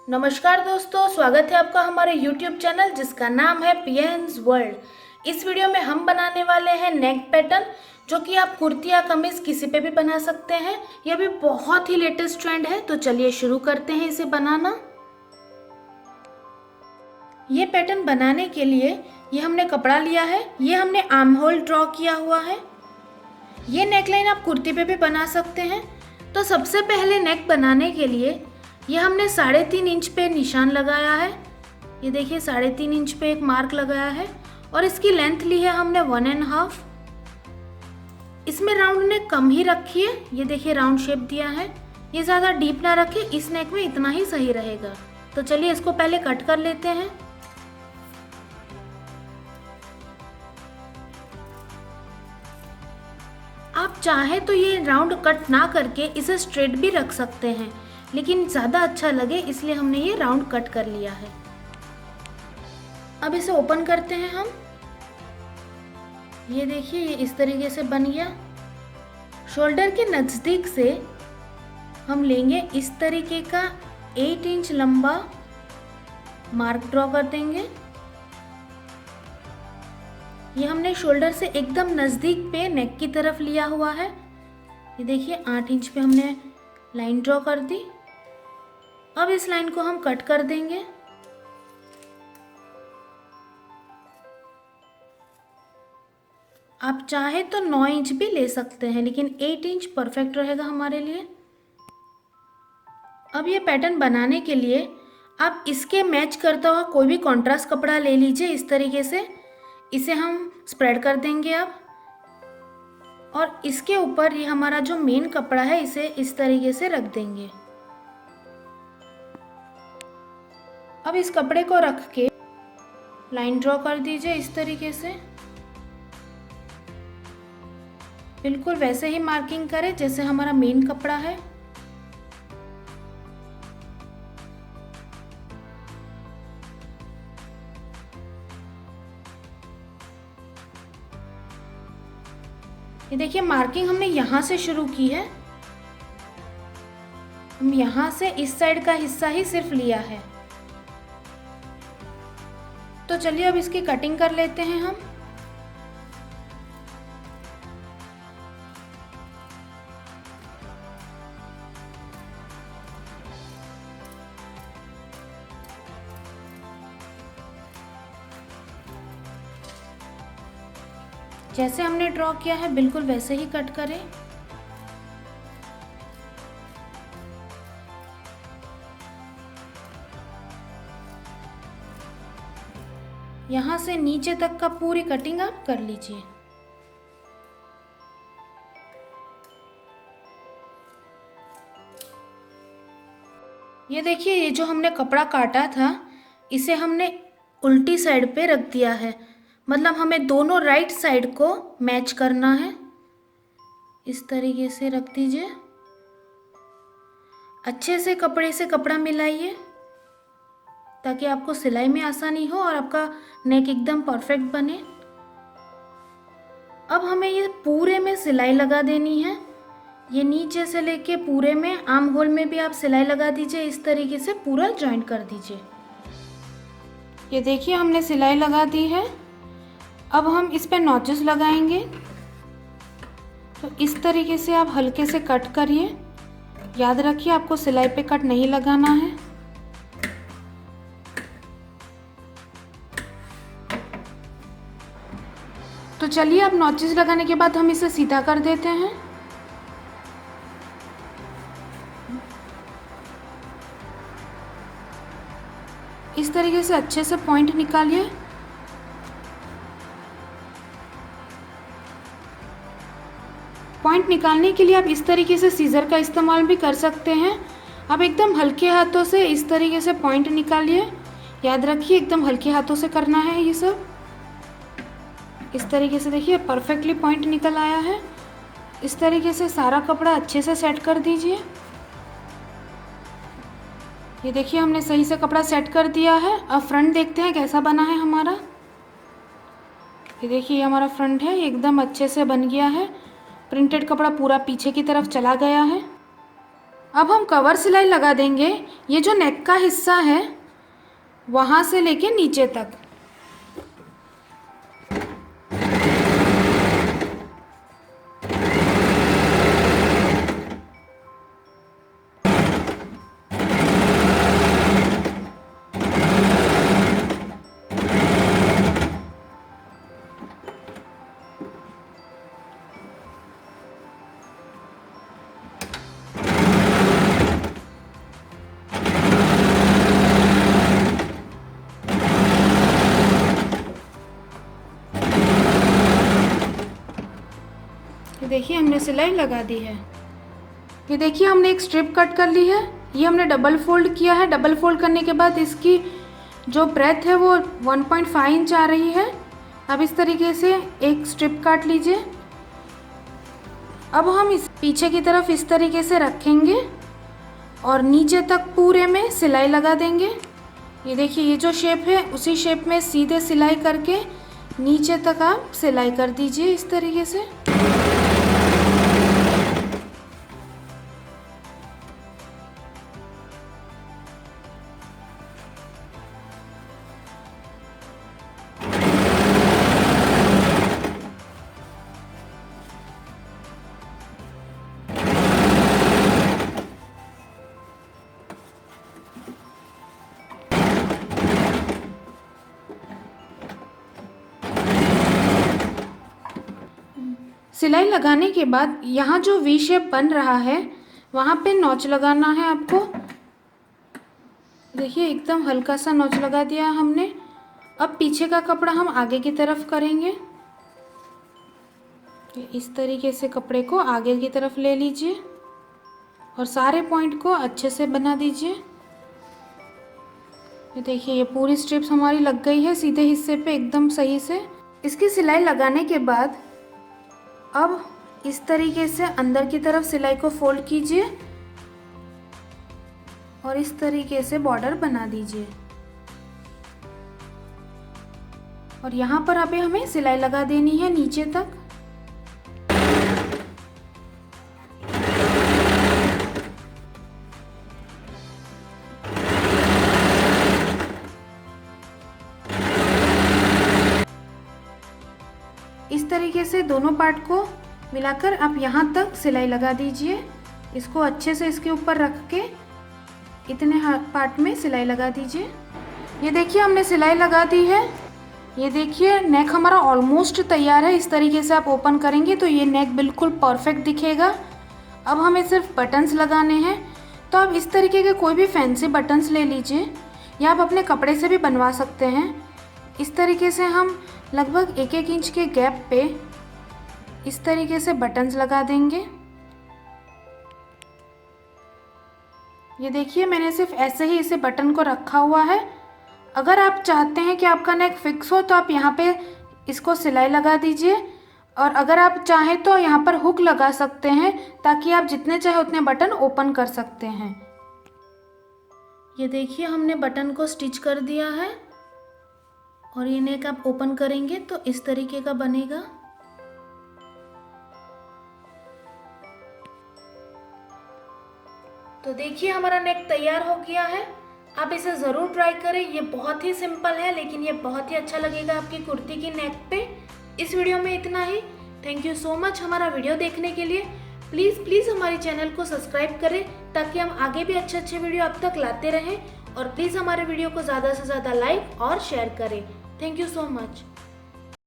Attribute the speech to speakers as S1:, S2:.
S1: नमस्कार दोस्तों, स्वागत है आपका हमारे YouTube चैनल जिसका नाम है पियंस वर्ल्ड। इस वीडियो में हम बनाने वाले हैं नेक पैटर्न, जो कि आप कुर्ती या कमीज किसी पे भी बना सकते हैं। यह भी बहुत ही लेटेस्ट ट्रेंड है, तो चलिए शुरू करते हैं इसे बनाना। ये पैटर्न बनाने के लिए ये हमने कपड़ा लिया है, ये हमने आर्म होल ड्रॉ किया हुआ है। ये नेकलाइन आप कुर्ती पे भी बना सकते हैं। तो सबसे पहले नेक बनाने के लिए ये हमने 3.5 इंच पे निशान लगाया है। ये देखिए 3.5 इंच पे एक मार्क लगाया है और इसकी लेंथ ली है हमने 1.5। इसमें राउंड ने कम ही रखी है, ये देखिए राउंड शेप दिया है। ये ज़्यादा डीप ना रखे, इस नेक में इतना ही सही रहेगा। तो चलिए इसको पहले कट कर लेते हैं। आप चाहे तो ये राउंड कट ना करके इसे स्ट्रेट भी रख सकते हैं, लेकिन ज़्यादा अच्छा लगे इसलिए हमने ये राउंड कट कर लिया है। अब इसे ओपन करते हैं हम। ये देखिए ये इस तरीके से बन गया। शोल्डर के नज़दीक से हम लेंगे इस तरीके का 8 इंच लंबा मार्क ड्रॉ कर देंगे। ये हमने शोल्डर से एकदम नज़दीक पे नेक की तरफ लिया हुआ है। ये देखिए 8 इंच पे हमने लाइन ड्रॉ कर दी। अब इस लाइन को हम कट कर देंगे। आप चाहे तो 9 इंच भी ले सकते हैं, लेकिन 8 इंच परफेक्ट रहेगा हमारे लिए। अब ये पैटर्न बनाने के लिए आप इसके मैच करता हुआ कोई भी कॉन्ट्रास्ट कपड़ा ले लीजिए। इस तरीके से इसे हम स्प्रेड कर देंगे अब, और इसके ऊपर ये हमारा जो मेन कपड़ा है इसे इस तरीके से रख देंगे। अब इस कपड़े को रख के लाइन ड्रॉ कर दीजिए इस तरीके से। बिल्कुल वैसे ही मार्किंग करें जैसे हमारा मेन कपड़ा है। ये देखिए मार्किंग हमने यहाँ से शुरू की है। हम यहाँ से इस साइड का हिस्सा ही सिर्फ लिया है। तो चलिए अब इसकी कटिंग कर लेते हैं हम। जैसे हमने ड्रॉ किया है बिल्कुल वैसे ही कट करें। यहाँ से नीचे तक का पूरी कटिंग आप कर लीजिए। ये देखिए ये जो हमने कपड़ा काटा था इसे हमने उल्टी साइड पे रख दिया है, मतलब हमें दोनों राइट साइड को मैच करना है। इस तरीके से रख दीजिए। अच्छे से कपड़े से कपड़ा मिलाइए ताकि आपको सिलाई में आसानी हो और आपका नेक एकदम परफेक्ट बने। अब हमें ये पूरे में सिलाई लगा देनी है। ये नीचे से लेके पूरे में, आर्म होल में भी आप सिलाई लगा दीजिए। इस तरीके से पूरा जॉइंट कर दीजिए। ये देखिए हमने सिलाई लगा दी है। अब हम इस पे नॉचेस लगाएंगे। तो इस तरीके से आप हल्के से कट करिए। याद रखिए आपको सिलाई पे कट नहीं लगाना है। तो चलिए अब नॉचेस लगाने के बाद हम इसे सीधा कर देते हैं। इस तरीके से अच्छे से पॉइंट निकालिए। पॉइंट निकालने के लिए आप इस तरीके से सीजर का इस्तेमाल भी कर सकते हैं। आप एकदम हल्के हाथों से इस तरीके से पॉइंट निकालिए। याद रखिए एकदम हल्के हाथों से करना है ये सब। इस तरीके से देखिए परफेक्टली पॉइंट निकल आया है। इस तरीके से सारा कपड़ा अच्छे से सेट कर दीजिए। ये देखिए हमने सही से कपड़ा सेट कर दिया है। अब फ्रंट देखते हैं कैसा बना है हमारा। ये देखिए हमारा फ्रंट है, एकदम अच्छे से बन गया है। प्रिंटेड कपड़ा पूरा पीछे की तरफ चला गया है। अब हम कवर सिलाई लगा देंगे। ये जो नेक का हिस्सा है वहाँ से लेके नीचे तक। ये देखिए हमने सिलाई लगा दी है। ये देखिए हमने एक स्ट्रिप कट कर ली है। ये हमने डबल फोल्ड किया है। डबल फोल्ड करने के बाद इसकी जो ब्रेथ है वो 1.5 इंच आ रही है। अब इस तरीके से एक स्ट्रिप काट लीजिए। अब हम इस पीछे की तरफ इस तरीके से रखेंगे और नीचे तक पूरे में सिलाई लगा देंगे। ये देखिए ये जो शेप है उसी शेप में सीधे सिलाई करके नीचे तक आप सिलाई कर दीजिए इस तरीके से। सिलाई लगाने के बाद यहाँ जो वी शेप बन रहा है वहाँ पे नॉच लगाना है आपको। देखिए एकदम हल्का सा नॉच लगा दिया हमने। अब पीछे का कपड़ा हम आगे की तरफ करेंगे। इस तरीके से कपड़े को आगे की तरफ ले लीजिए और सारे पॉइंट को अच्छे से बना दीजिए। ये देखिए ये पूरी स्ट्रिप्स हमारी लग गई है सीधे हिस्से पे एकदम सही से। इसकी सिलाई लगाने के बाद अब इस तरीके से अंदर की तरफ सिलाई को फोल्ड कीजिए और इस तरीके से बॉर्डर बना दीजिए। और यहाँ पर अभी हमें सिलाई लगा देनी है नीचे तक। इस तरीके से दोनों पार्ट को मिलाकर आप यहाँ तक सिलाई लगा दीजिए। इसको अच्छे से इसके ऊपर रख के इतने पार्ट में सिलाई लगा दीजिए। ये देखिए हमने सिलाई लगा दी है। ये देखिए नेक हमारा ऑलमोस्ट तैयार है। इस तरीके से आप ओपन करेंगे तो ये नेक बिल्कुल परफेक्ट दिखेगा। अब हमें सिर्फ बटन्स लगाने हैं। तो आप इस तरीके के कोई भी फैंसी बटन्स ले लीजिए या आप अपने कपड़े से भी बनवा सकते हैं। इस तरीके से हम लगभग 1-1 इंच के गैप पे इस तरीके से बटन्स लगा देंगे। ये देखिए मैंने सिर्फ ऐसे ही इसे बटन को रखा हुआ है। अगर आप चाहते हैं कि आपका नेक फिक्स हो तो आप यहाँ पे इसको सिलाई लगा दीजिए और अगर आप चाहें तो यहाँ पर हुक लगा सकते हैं ताकि आप जितने चाहे उतने बटन ओपन कर सकते हैं। ये देखिए हमने बटन को स्टिच कर दिया है और ये नेक आप ओपन करेंगे तो इस तरीके का बनेगा। तो देखिए हमारा नेक तैयार हो गया है। आप इसे ज़रूर ट्राई करें। ये बहुत ही सिंपल है लेकिन ये बहुत ही अच्छा लगेगा आपकी कुर्ती की नेक पे। इस वीडियो में इतना ही। थैंक यू सो मच हमारा वीडियो देखने के लिए। प्लीज़ हमारे चैनल को सब्सक्राइब करें ताकि हम आगे भी अच्छे वीडियो आप तक लाते रहें और प्लीज़ हमारे वीडियो को ज़्यादा से ज़्यादा लाइक और शेयर करें। Thank you so much.